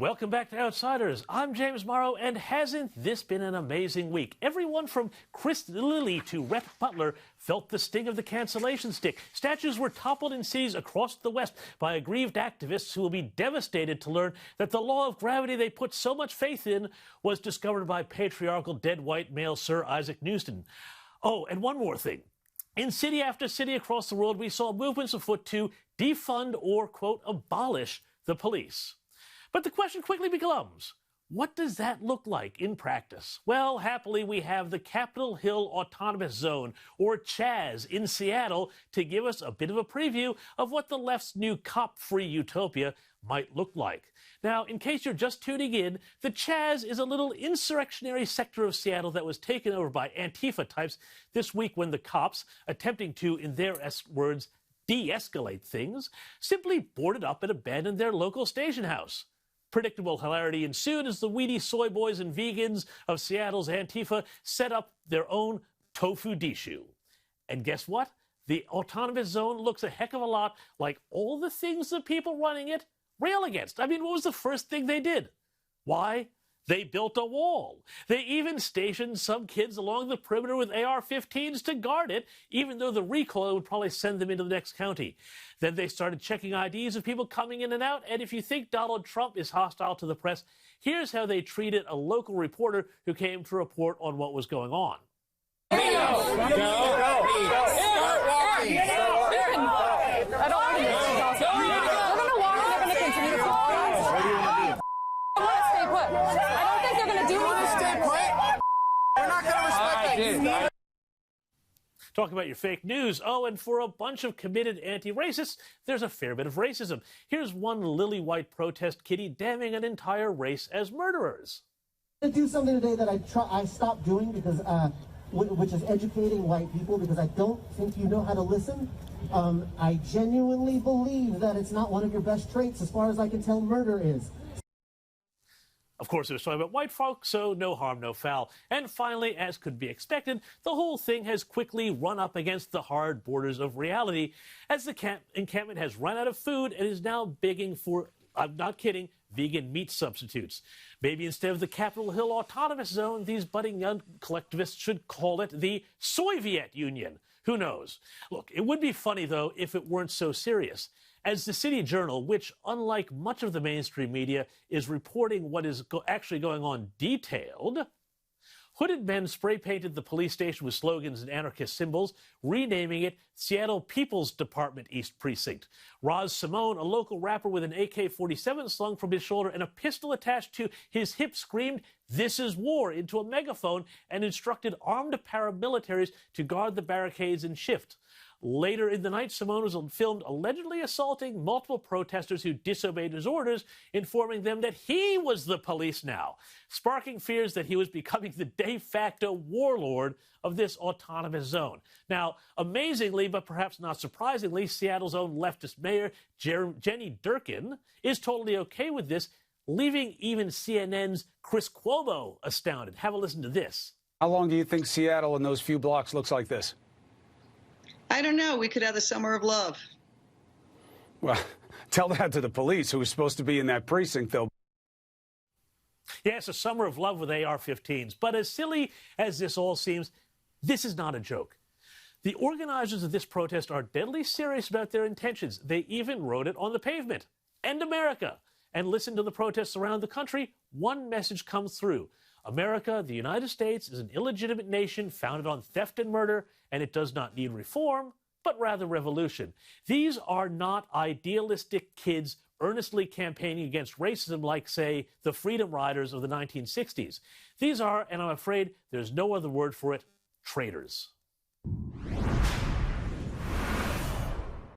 Welcome back to Outsiders. I'm James Morrow, and hasn't this been an amazing week? Everyone from Chris Lilly to Rhett Butler felt the sting of the cancellation stick. Statues were toppled in cities across the West by aggrieved activists who will be devastated to learn that the law of gravity they put so much faith in was discovered by patriarchal dead white male Sir Isaac Newton. Oh, and one more thing. In city after city across the world, we saw movements afoot to defund or, quote, abolish the police. But the question quickly becomes, what does that look like in practice? Well, happily, we have the Capitol Hill Autonomous Zone, or CHAZ, in Seattle to give us a bit of a preview of what the left's new cop-free utopia might look like. Now, in case you're just tuning in, the CHAZ is a little insurrectionary sector of Seattle that was taken over by Antifa types this week when the cops, attempting to, in their words, de-escalate things, simply boarded up and abandoned their local station house. Predictable hilarity ensued as the weedy soy boys and vegans of Seattle's Antifa set up their own tofu dishu. And guess what? The autonomous zone looks a heck of a lot like all the things the people running it rail against. I mean, what was the first thing they did? Why? They built a wall. They even stationed some kids along the perimeter with AR-15s to guard it, even though the recoil would probably send them into the next county. Then they started checking IDs of people coming in and out, and if you think Donald Trump is hostile to the press, here's how they treated a local reporter who came to report on what was going on. Talk about your fake news. Oh, and for a bunch of committed anti-racists, there's a fair bit of racism. Here's one lily-white protest kitty damning an entire race as murderers. I'm going to do something today that I stopped doing because, which is educating white people, because I don't think you know how to listen. I genuinely believe that it's not one of your best traits. As far as I can tell, murder is. Of course, it was talking about white folk, so no harm, no foul. And finally, as could be expected, the whole thing has quickly run up against the hard borders of reality, as the encampment has run out of food and is now begging for, I'm not kidding, vegan meat substitutes. Maybe instead of the Capitol Hill Autonomous Zone, these budding young collectivists should call it the Soy-Viet Union. Who knows? Look, it would be funny, though, if it weren't so serious. As the City Journal, which, unlike much of the mainstream media, is reporting what is actually going on detailed, hooded men spray-painted the police station with slogans and anarchist symbols, renaming it Seattle People's Department East Precinct. Roz Simone, a local rapper with an AK-47 slung from his shoulder and a pistol attached to his hip, screamed, "This is war," into a megaphone and instructed armed paramilitaries to guard the barricades and shift. Later in the night, Simone was filmed allegedly assaulting multiple protesters who disobeyed his orders, informing them that he was the police now, sparking fears that he was becoming the de facto warlord of this autonomous zone. Now, amazingly, but perhaps not surprisingly, Seattle's own leftist mayor, Jenny Durkin, is totally okay with this, leaving even CNN's Chris Cuomo astounded. Have a listen to this. How long do you think Seattle in those few blocks looks like this? I don't know. We could have the summer of love. Well, tell that to the police, who was supposed to be in that precinct, though. Yes, a summer of love with AR-15s. But as silly as this all seems, this is not a joke. The organizers of this protest are deadly serious about their intentions. They even wrote it on the pavement. End America. And listen to the protests around the country. One message comes through. America, the United States, is an illegitimate nation founded on theft and murder, and it does not need reform, but rather revolution. These are not idealistic kids earnestly campaigning against racism like, say, the Freedom Riders of the 1960s. These are, and I'm afraid there's no other word for it, traitors.